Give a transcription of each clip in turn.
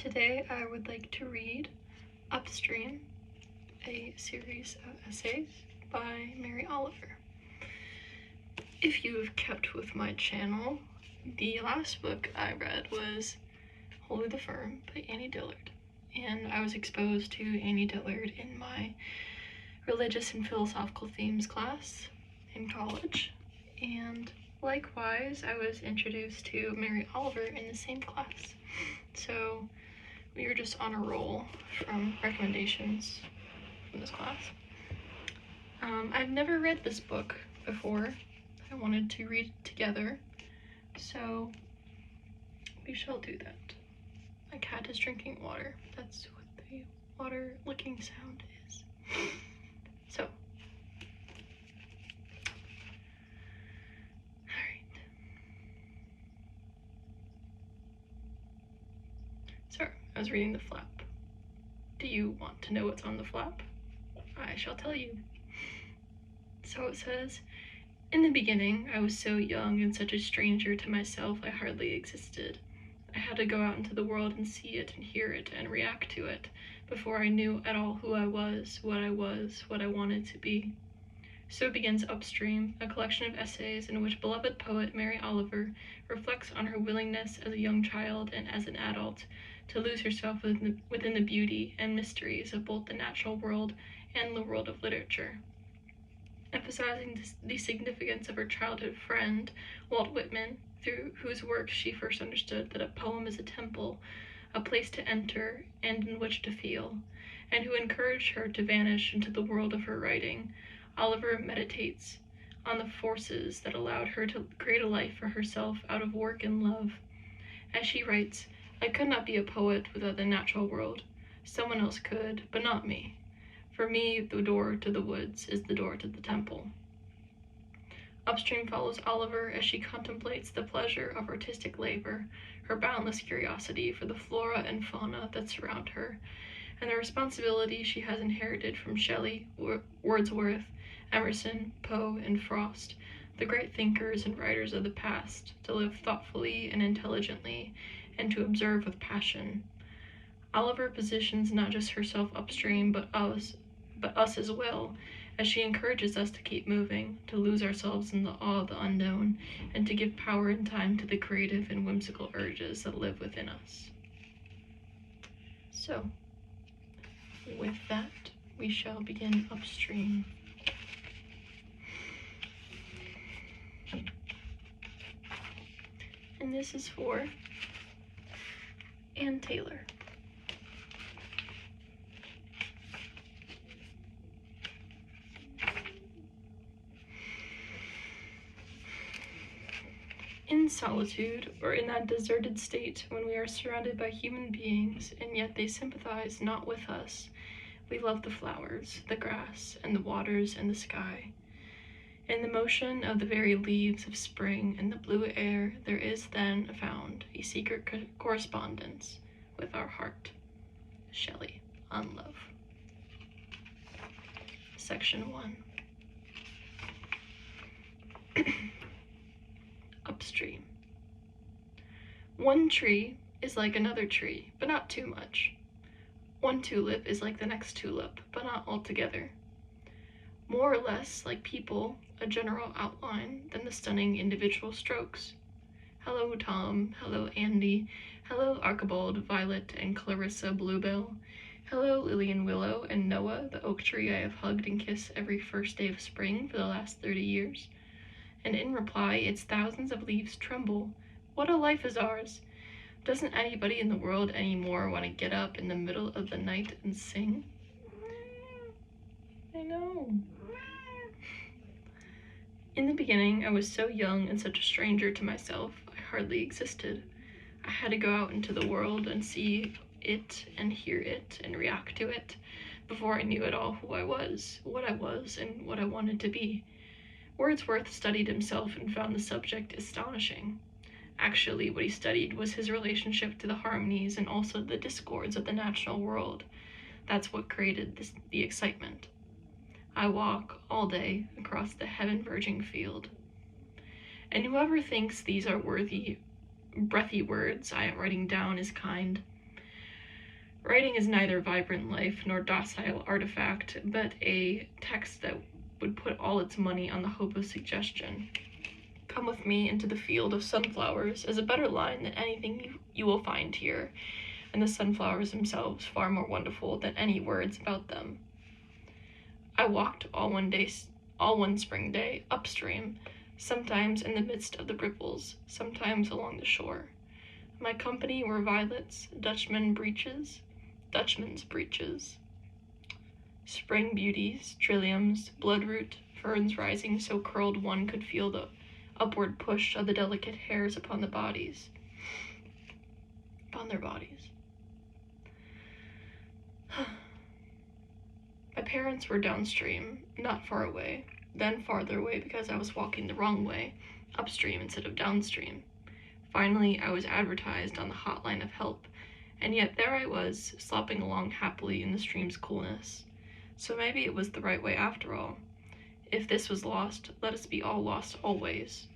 Today I would like to read Upstream, a series of essays by Mary Oliver. If you have kept with my channel, the last book I read was Wholly the Firm by Annie Dillard, and I was exposed to Annie Dillard in my religious and philosophical themes class in college, and likewise I was introduced to Mary Oliver in the same class. So we were just on a roll from recommendations from this class. I've never read this book before. I wanted to read it together, so we shall do that. My cat is drinking water. That's what the water licking sound is. So, alright. So, I was reading the flap. Do you want to know what's on the flap? I shall tell you. So it says, "In the beginning, I was so young and such a stranger to myself I hardly existed. I had to go out into the world and see it and hear it and react to it before I knew at all who I was, what I wanted to be." So begins Upstream, a collection of essays in which beloved poet Mary Oliver reflects on her willingness as a young child and as an adult to lose herself within the beauty and mysteries of both the natural world and the world of literature. Emphasizing the significance of her childhood friend, Walt Whitman, through whose work she first understood that a poem is a temple, a place to enter and in which to feel, and who encouraged her to vanish into the world of her writing, Oliver meditates on the forces that allowed her to create a life for herself out of work and love. As she writes, "I could not be a poet without the natural world. Someone else could, but not me. For me, the door to the woods is the door to the temple." Upstream follows Oliver as she contemplates the pleasure of artistic labor, her boundless curiosity for the flora and fauna that surround her, and the responsibility she has inherited from Shelley, Wordsworth, Emerson, Poe, and Frost, the great thinkers and writers of the past, to live thoughtfully and intelligently, and to observe with passion. Oliver positions not just herself upstream, but us as well, as she encourages us to keep moving, to lose ourselves in the awe of the unknown, and to give power and time to the creative and whimsical urges that live within us. So, with that, we shall begin Upstream. And this is for Ann Taylor. In solitude, or in that deserted state when we are surrounded by human beings, and yet they sympathize not with us, we love the flowers, the grass, and the waters, and the sky. In the motion of the very leaves of spring and the blue air, there is then found a secret correspondence with our heart. Shelley, on Love. Section 1. Upstream. One tree is like another tree, but not too much. One tulip is like the next tulip, but not altogether. More or less like people, a general outline, than the stunning individual strokes. Hello, Tom. Hello, Andy. Hello, Archibald, Violet, and Clarissa Bluebell. Hello, Lillian Willow and Noah, the oak tree I have hugged and kissed every first day of spring for the last 30 years. And in reply, its thousands of leaves tremble. What a life is ours! Doesn't anybody in the world anymore want to get up in the middle of the night and sing? I know. In the beginning, I was so young and such a stranger to myself, I hardly existed. I had to go out into the world and see it and hear it and react to it before I knew at all who I was, what I was, and what I wanted to be. Wordsworth studied himself and found the subject astonishing. Actually, what he studied was his relationship to the harmonies and also the discords of the natural world. That's what created the excitement. I walk all day across the heaven-verging field. And whoever thinks these are worthy, breathy words I am writing down is kind. Writing is neither vibrant life nor docile artifact, but a text that would put all its money on the hope of suggestion. Come with me into the field of sunflowers is a better line than anything you will find here, and the sunflowers themselves far more wonderful than any words about them. I walked all one spring day, upstream, sometimes in the midst of the ripples, sometimes along the shore. My company were violets, Dutchman's breeches, spring beauties, trilliums, bloodroot, ferns rising so curled one could feel the upward push of the delicate hairs upon their bodies. My parents were downstream, not far away, then farther away because I was walking the wrong way, upstream instead of downstream. Finally, I was advertised on the hotline of help, and yet there I was, slopping along happily in the stream's coolness. So maybe it was the right way after all. If this was lost, let us be all lost always.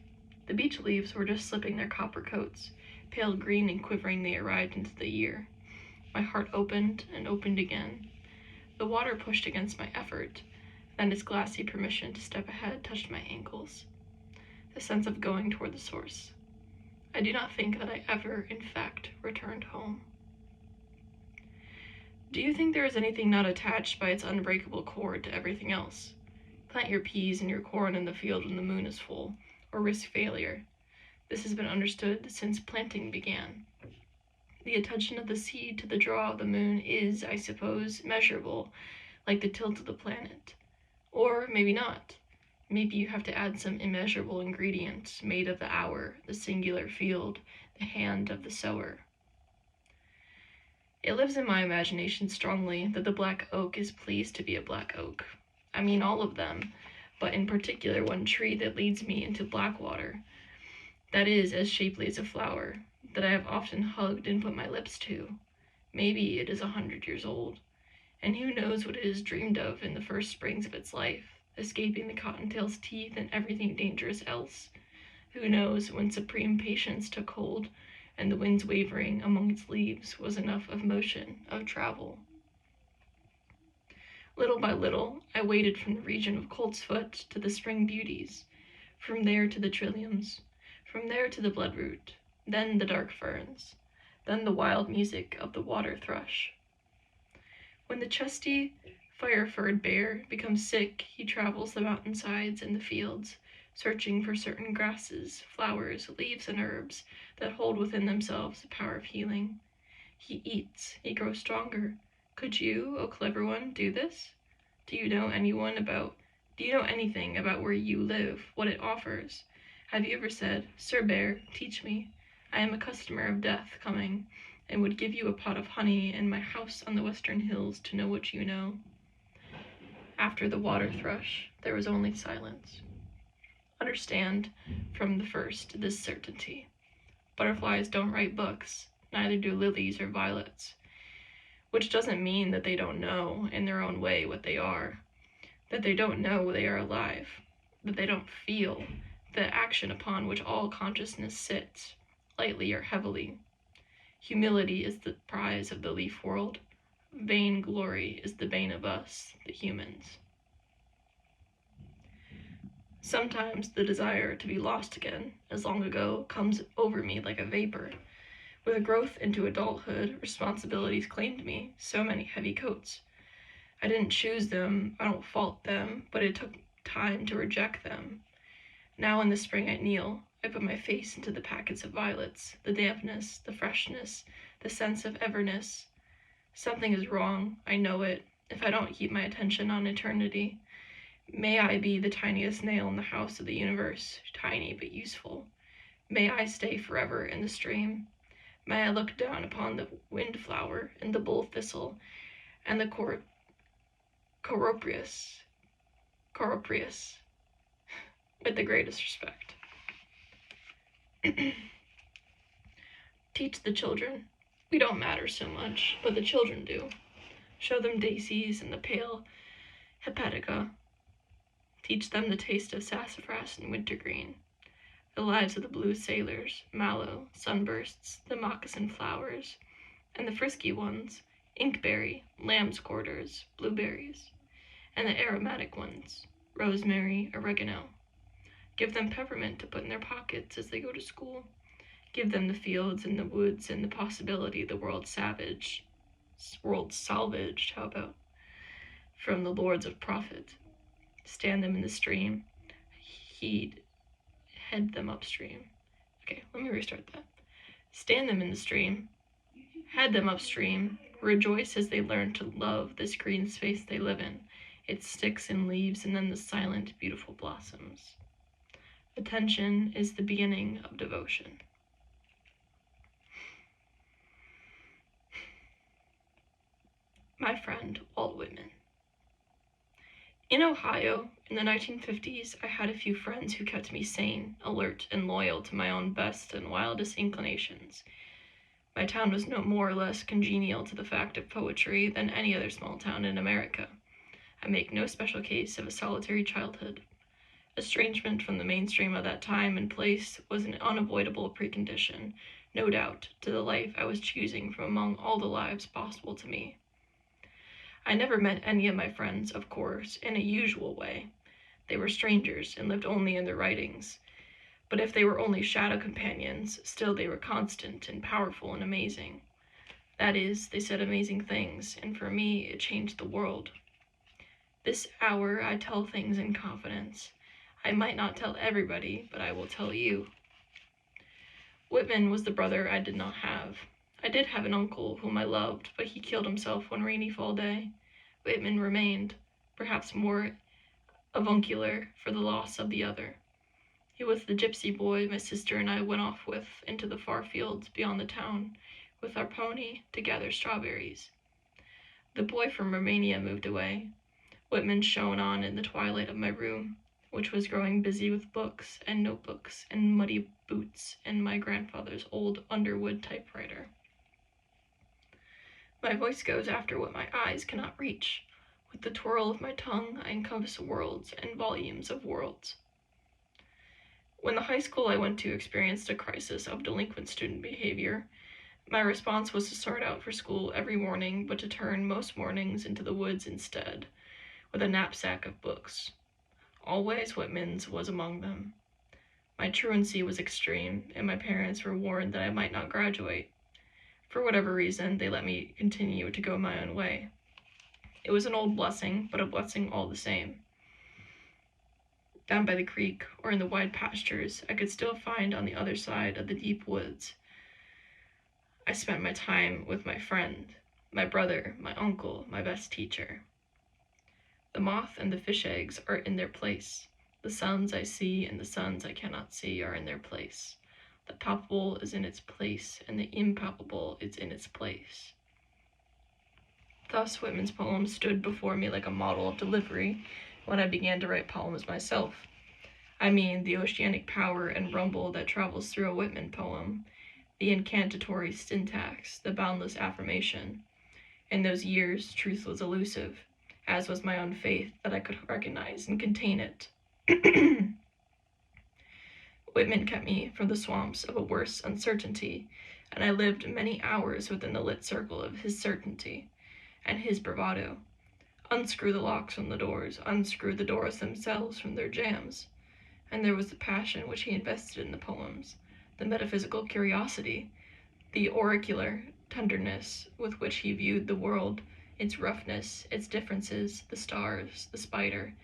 The beech leaves were just slipping their copper coats. Pale green and quivering they arrived into the year. My heart opened and opened again. The water pushed against my effort, then its glassy permission to step ahead touched my ankles. The sense of going toward the source. I do not think that I ever, in fact, returned home. Do you think there is anything not attached by its unbreakable cord to everything else? Plant your peas and your corn in the field when the moon is full, or risk failure. This has been understood since planting began. The attention of the seed to the draw of the moon is, I suppose, measurable, like the tilt of the planet. Or maybe not. Maybe you have to add some immeasurable ingredient made of the hour, the singular field, the hand of the sower. It lives in my imagination strongly that the black oak is pleased to be a black oak. I mean all of them, but in particular one tree that leads me into Blackwater, that is as shapely as a flower, that I have often hugged and put my lips to. Maybe it is 100 years old, and who knows what it has dreamed of in the first springs of its life, escaping the cottontail's teeth and everything dangerous else. Who knows when supreme patience took hold, and the wind's wavering among its leaves was enough of motion, of travel. Little by little, I waded from the region of coltsfoot to the spring beauties, from there to the trilliums, from there to the bloodroot, then the dark ferns, then the wild music of the water thrush. When the chesty, fire-furred bear becomes sick, he travels the mountainsides and the fields, searching for certain grasses, flowers, leaves, and herbs that hold within themselves the power of healing. He eats, he grows stronger. Could you, O clever one, do this? Do you know anything about where you live, what it offers? Have you ever said, "Sir Bear, teach me. I am a customer of death coming, and would give you a pot of honey and my house on the western hills to know what you know"? After the water thrush, there was only silence. Understand from the first this certainty. Butterflies don't write books, neither do lilies or violets. Which doesn't mean that they don't know, in their own way, what they are. That they don't know they are alive. That they don't feel the action upon which all consciousness sits, lightly or heavily. Humility is the prize of the leaf world. Vain glory is the bane of us, the humans. Sometimes the desire to be lost again, as long ago, comes over me like a vapor. With a growth into adulthood, responsibilities claimed me, so many heavy coats. I didn't choose them, I don't fault them, but it took time to reject them. Now in the spring I kneel, I put my face into the packets of violets, the dampness, the freshness, the sense of everness. Something is wrong, I know it, if I don't keep my attention on eternity. May I be the tiniest nail in the house of the universe, tiny but useful. May I stay forever in the stream. May I look down upon the windflower and the bull thistle and the coroprius with the greatest respect. Teach the children. We don't matter so much, but the children do. Show them daisies and the pale hepatica. Teach them the taste of sassafras and wintergreen. The lives of the blue sailors, mallow, sunbursts, the moccasin flowers, and the frisky ones, inkberry, lamb's quarters, blueberries, and the aromatic ones, rosemary, oregano. Give them peppermint to put in their pockets as they go to school. Give them the fields and the woods and the possibility the world salvaged, how about, from the lords of profit. Stand them in the stream, head them upstream. Okay, let me restart that. Stand them in the stream, head them upstream, rejoice as they learn to love this green space they live in, its sticks and leaves, and then the silent, beautiful blossoms. Attention is the beginning of devotion. My friend, Walt Whitman. In Ohio, in the 1950s, I had a few friends who kept me sane, alert, and loyal to my own best and wildest inclinations. My town was no more or less congenial to the fact of poetry than any other small town in America. I make no special case of a solitary childhood. Estrangement from the mainstream of that time and place was an unavoidable precondition, no doubt, to the life I was choosing from among all the lives possible to me. I never met any of my friends, of course, in a usual way. They were strangers and lived only in their writings. But if they were only shadow companions, still they were constant and powerful and amazing. That is, they said amazing things, and for me it changed the world. This hour I tell things in confidence. I might not tell everybody, but I will tell you. Whitman was the brother I did not have. I did have an uncle whom I loved, but he killed himself one rainy fall day. Whitman remained, perhaps more avuncular for the loss of the other. He was the gypsy boy my sister and I went off with into the far fields beyond the town, with our pony to gather strawberries. The boy from Romania moved away. Whitman shone on in the twilight of my room, which was growing busy with books and notebooks and muddy boots and my grandfather's old Underwood typewriter. My voice goes after what my eyes cannot reach. With the twirl of my tongue, I encompass worlds and volumes of worlds. When the high school I went to experienced a crisis of delinquent student behavior, my response was to start out for school every morning, but to turn most mornings into the woods instead, with a knapsack of books. Always Whitman's was among them. My truancy was extreme, and my parents were warned that I might not graduate. For whatever reason, they let me continue to go my own way. It was an old blessing, but a blessing all the same. Down by the creek, or in the wide pastures, I could still find on the other side of the deep woods. I spent my time with my friend, my brother, my uncle, my best teacher. The moth and the fish eggs are in their place. The suns I see and the suns I cannot see are in their place. The palpable is in its place, and the impalpable is in its place. Thus Whitman's poem stood before me like a model of delivery when I began to write poems myself. I mean the oceanic power and rumble that travels through a Whitman poem, the incantatory syntax, the boundless affirmation. In those years, truth was elusive, as was my own faith that I could recognize and contain it. Whitman kept me from the swamps of a worse uncertainty, and I lived many hours within the lit circle of his certainty and his bravado. Unscrew the locks from the doors, unscrew the doors themselves from their jambs. And there was the passion which he invested in the poems, the metaphysical curiosity, the oracular tenderness with which he viewed the world, its roughness, its differences, the stars, the spider.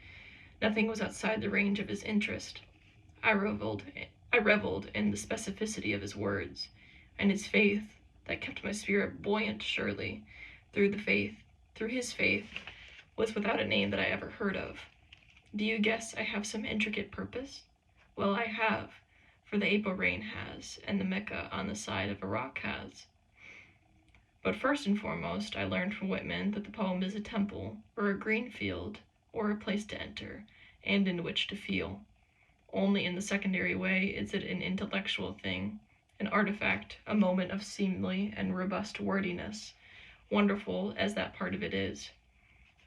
Nothing was outside the range of his interest. I reveled in the specificity of his words, and his faith that kept my spirit buoyant surely. Through his faith, was without a name that I ever heard of. Do you guess I have some intricate purpose? Well, I have, for the April rain has, and the Mecca on the side of a rock has. But first and foremost, I learned from Whitman that the poem is a temple, or a green field, or a place to enter, and in which to feel. Only in the secondary way is it an intellectual thing, an artifact, a moment of seemly and robust wordiness, wonderful as that part of it is.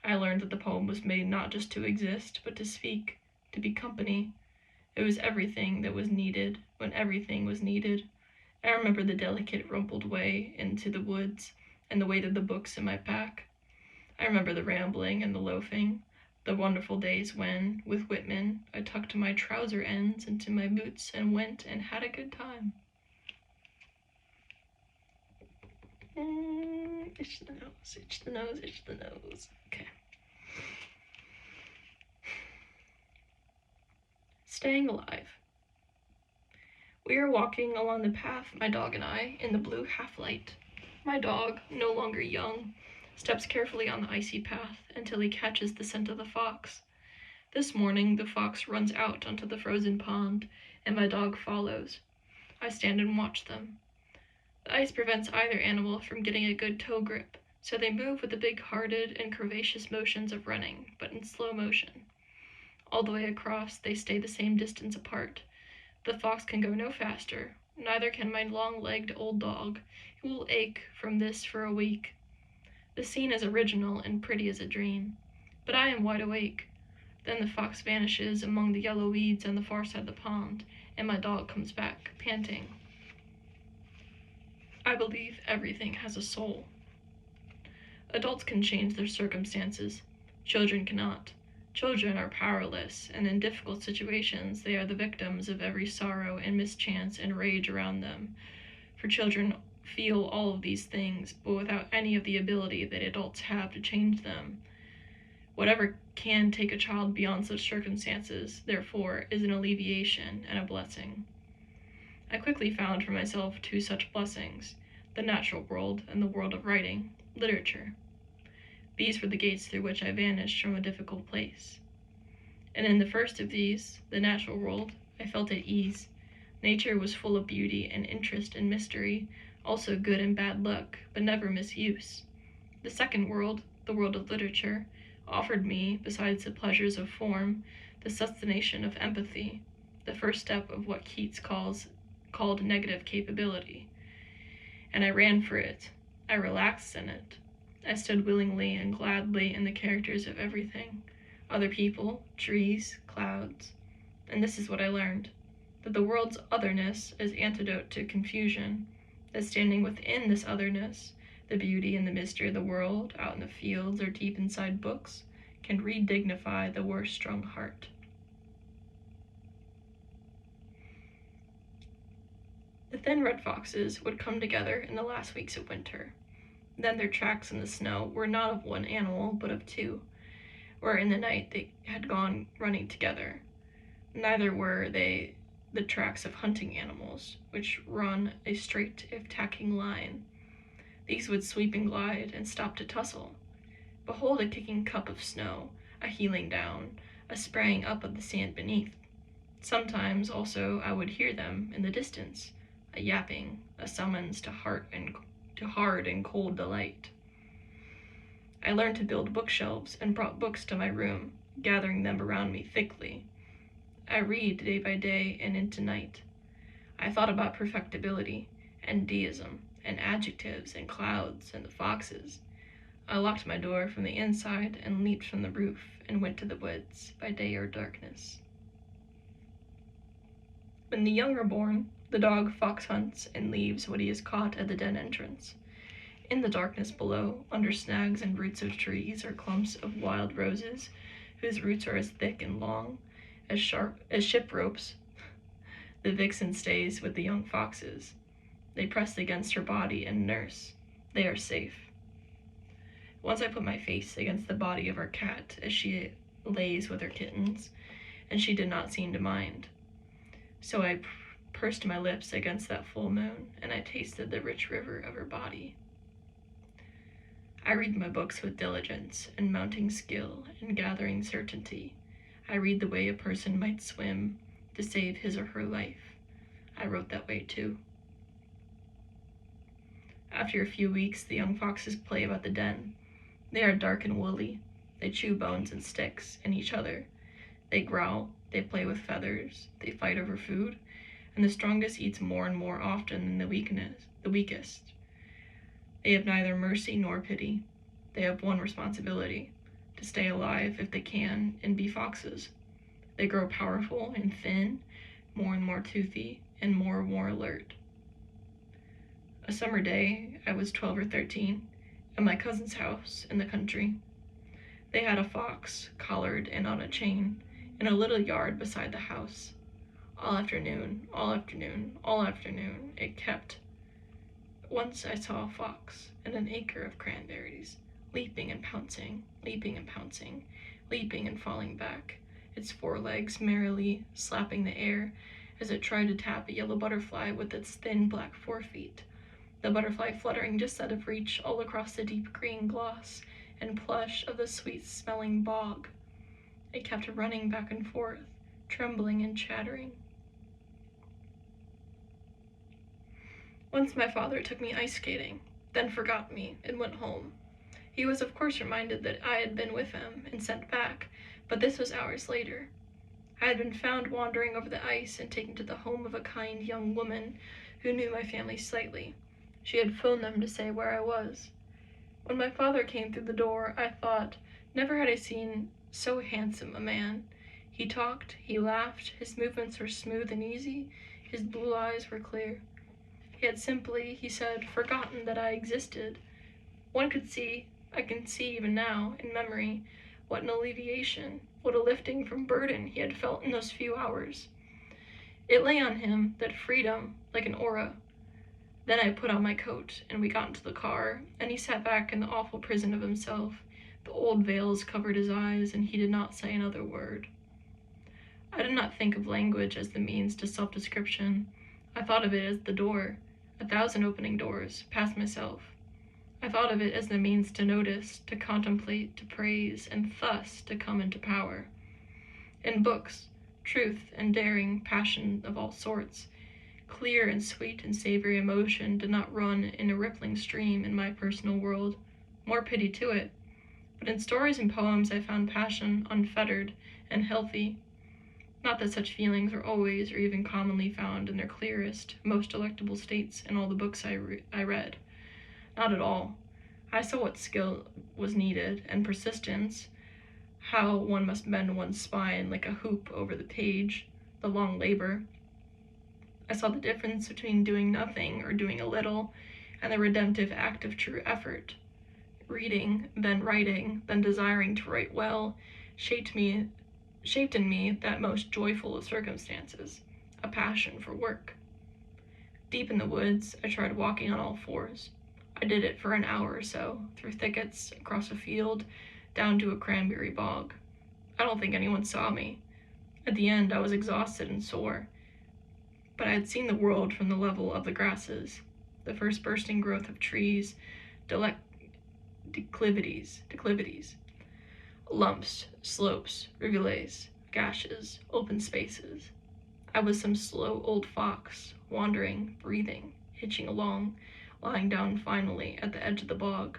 I learned that the poem was made not just to exist, but to speak, to be company. It was everything that was needed when everything was needed. I remember the delicate rumpled way into the woods and the weight of the books in my pack. I remember the rambling and the loafing, the wonderful days when, with Whitman, I tucked my trouser ends into my boots and went and had a good time. Itch the nose, itch the nose, itch the nose. Okay. Staying alive. We are walking along the path, my dog and I, in the blue half-light. My dog, no longer young, steps carefully on the icy path until he catches the scent of the fox. This morning, the fox runs out onto the frozen pond, and my dog follows. I stand and watch them. The ice prevents either animal from getting a good toe grip, so they move with the big-hearted and curvaceous motions of running, but in slow motion. All the way across, they stay the same distance apart. The fox can go no faster, neither can my long-legged old dog, who will ache from this for a week. The scene is original and pretty as a dream, but I am wide awake. Then the fox vanishes among the yellow weeds on the far side of the pond, and my dog comes back, panting. I believe everything has a soul. Adults can change their circumstances. Children cannot. Children are powerless, and in difficult situations they are the victims of every sorrow and mischance and rage around them. For children feel all of these things, but without any of the ability that adults have to change them. Whatever can take a child beyond such circumstances, therefore, is an alleviation and a blessing. I quickly found for myself two such blessings, the natural world and the world of writing, literature. These were the gates through which I vanished from a difficult place. And in the first of these, the natural world, I felt at ease. Nature was full of beauty and interest and mystery, also good and bad luck, but never misuse. The second world, the world of literature, offered me, besides the pleasures of form, the sustentation of empathy, the first step of what Keats called negative capability. And I ran for it. I relaxed in it. I stood willingly and gladly in the characters of everything, other people, trees, clouds. And this is what I learned, that the world's otherness is antidote to confusion, that standing within this otherness, the beauty and the mystery of the world, out in the fields or deep inside books, can re-dignify the worst-strung heart. The thin red foxes would come together in the last weeks of winter. Then their tracks in the snow were not of one animal, but of two, where in the night they had gone running together. Neither were they the tracks of hunting animals, which run a straight, if tacking line. These would sweep and glide and stop to tussle. Behold a kicking cup of snow, a heeling down, a spraying up of the sand beneath. Sometimes also I would hear them in the distance, a yapping, a summons to hard and cold delight. I learned to build bookshelves and brought books to my room, gathering them around me thickly. I read day by day and into night. I thought about perfectibility and deism and adjectives and clouds and the foxes. I locked my door from the inside and leaped from the roof and went to the woods by day or darkness. When the young are born, the dog fox hunts and leaves what he has caught at the den entrance. In the darkness below, under snags and roots of trees, are clumps of wild roses, whose roots are as thick and long, as sharp as ship ropes. The vixen stays with the young foxes. They press against her body and nurse. They are safe. Once I put my face against the body of our cat as she lays with her kittens, and she did not seem to mind. So I pursed my lips against that full moon, and I tasted the rich river of her body. I read my books with diligence and mounting skill and gathering certainty. I read the way a person might swim to save his or her life. I wrote that way too. After a few weeks, the young foxes play about the den. They are dark and woolly. They chew bones and sticks and each other. They growl, they play with feathers, they fight over food, and the strongest eats more and more often than the weakest. They have neither mercy nor pity. They have one responsibility, to stay alive if they can and be foxes. They grow powerful and thin, more and more toothy, and more alert. A summer day, I was 12 or 13, at my cousin's house in the country. They had a fox collared and on a chain in a little yard beside the house. All afternoon, it kept. Once I saw a fox and an acre of cranberries, leaping and pouncing, leaping and pouncing, leaping and falling back, its forelegs merrily slapping the air as it tried to tap a yellow butterfly with its thin black forefeet, the butterfly fluttering just out of reach all across the deep green gloss and plush of the sweet-smelling bog. It kept running back and forth, trembling and chattering. Once my father took me ice skating, then forgot me and went home. He was of course reminded that I had been with him and sent back, but this was hours later. I had been found wandering over the ice and taken to the home of a kind young woman who knew my family slightly. She had phoned them to say where I was. When my father came through the door, I thought, never had I seen so handsome a man. He talked, he laughed, his movements were smooth and easy, his blue eyes were clear. He had simply, he said, forgotten that I existed. I can see even now, in memory, what an alleviation, what a lifting from burden he had felt in those few hours. It lay on him, that freedom, like an aura. Then I put on my coat, and we got into the car, and he sat back in the awful prison of himself. The old veils covered his eyes, and he did not say another word. I did not think of language as the means to self-description. I thought of it as the door, 1,000 opening doors, past myself. I thought of it as the means to notice, to contemplate, to praise, and thus to come into power. In books, truth and daring, passion of all sorts, clear and sweet and savory emotion did not run in a rippling stream in my personal world. More pity to it. But in stories and poems I found passion unfettered and healthy. Not that such feelings are always or even commonly found in their clearest, most delectable states in all the books I read. Not at all. I saw what skill was needed, and persistence, how one must bend one's spine like a hoop over the page, the long labor. I saw the difference between doing nothing or doing a little, and the redemptive act of true effort. Reading, then writing, then desiring to write well, shaped in me that most joyful of circumstances, a passion for work. Deep in the woods, I tried walking on all fours. I did it for an hour or so, through thickets, across a field, down to a cranberry bog. I don't think anyone saw me. At the end, I was exhausted and sore. But I had seen the world from the level of the grasses, the first bursting growth of trees, declivities, lumps, slopes, rivulets, gashes, open spaces. I was some slow old fox, wandering, breathing, hitching along, lying down finally at the edge of the bog,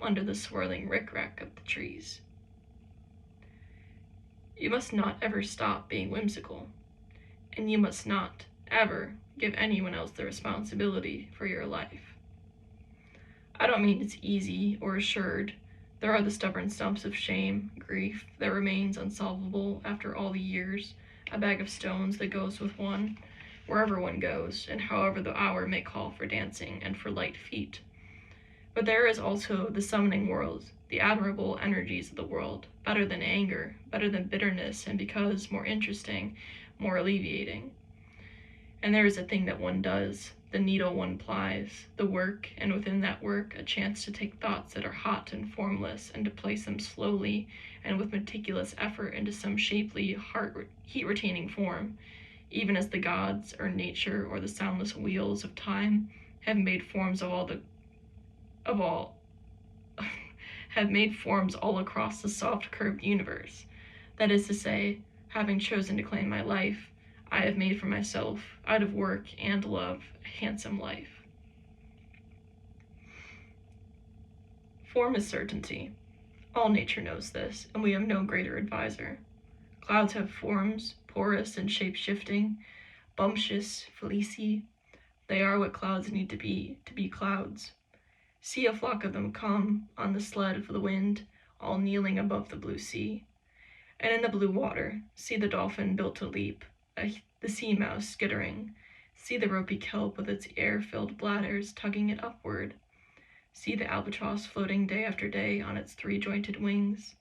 under the swirling rick-rack of the trees. You must not ever stop being whimsical, and you must not ever give anyone else the responsibility for your life. I don't mean it's easy or assured. There are the stubborn stumps of shame, grief that remains unsolvable after all the years, a bag of stones that goes with one, wherever one goes, and however the hour may call for dancing and for light feet. But there is also the summoning world, the admirable energies of the world, better than anger, better than bitterness, and because more interesting, more alleviating. And there is a thing that one does, the needle one plies, the work, and within that work a chance to take thoughts that are hot and formless and to place them slowly and with meticulous effort into some shapely, heat-retaining form, even as the gods or nature or the soundless wheels of time have made forms have made forms all across the soft curved universe. That is to say, having chosen to claim my life, I have made for myself, out of work and love, a handsome life. Form is certainty. All nature knows this, and we have no greater adviser. Clouds have forms, porous and shape-shifting, bumptious, fleecy. They are what clouds need to be clouds. See a flock of them come on the sled of the wind, all kneeling above the blue sea. And in the blue water, see the dolphin built to leap, the sea mouse skittering. See the ropey kelp with its air-filled bladders tugging it upward. See the albatross floating day after day on its three-jointed wings.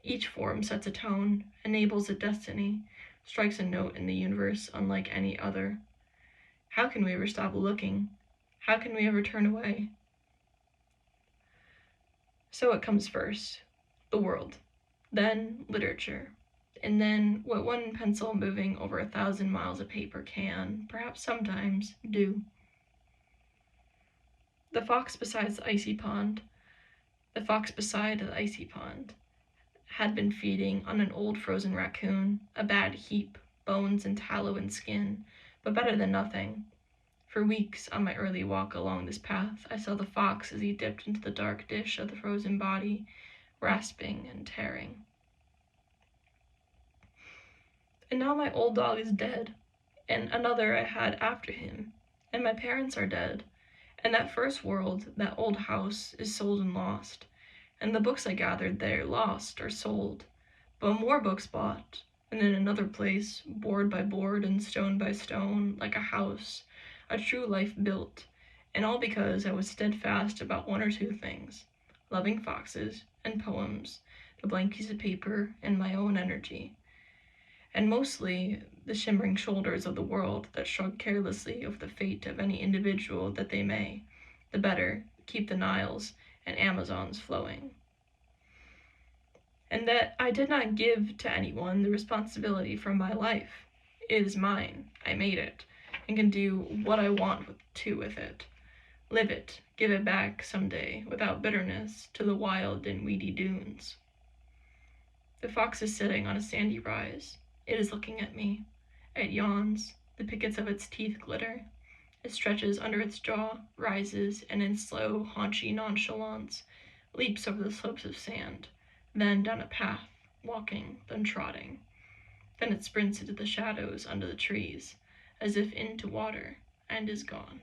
Each form sets a tone, enables a destiny, strikes a note in the universe unlike any other. How can we ever stop looking? How can we ever turn away? So it comes first, the world, then literature, and then what one pencil moving over 1,000 miles of paper can, perhaps sometimes, do. The fox beside the icy pond, had been feeding on an old frozen raccoon, a bad heap, bones and tallow and skin, but better than nothing. For weeks on my early walk along this path, I saw the fox as he dipped into the dark dish of the frozen body, rasping and tearing. And now my old dog is dead, and another I had after him, and my parents are dead, and that first world, that old house, is sold and lost, and the books I gathered there lost or sold, but more books bought, and in another place, board by board and stone by stone, like a house, a true life built, and all because I was steadfast about one or two things, loving foxes and poems, the blank piece of paper, and my own energy. And mostly the shimmering shoulders of the world that shrug carelessly over the fate of any individual that they may, the better, keep the Niles and Amazons flowing. And that I did not give to anyone the responsibility for my life. It is mine, I made it, and can do what I want to with it. Live it, give it back someday, without bitterness, to the wild and weedy dunes. The fox is sitting on a sandy rise. It is looking at me. It yawns. The pickets of its teeth glitter. It stretches under its jaw, rises, and in slow, haunchy nonchalance, leaps over the slopes of sand, then down a path, walking, then trotting. Then it sprints into the shadows under the trees, as if into water, and is gone.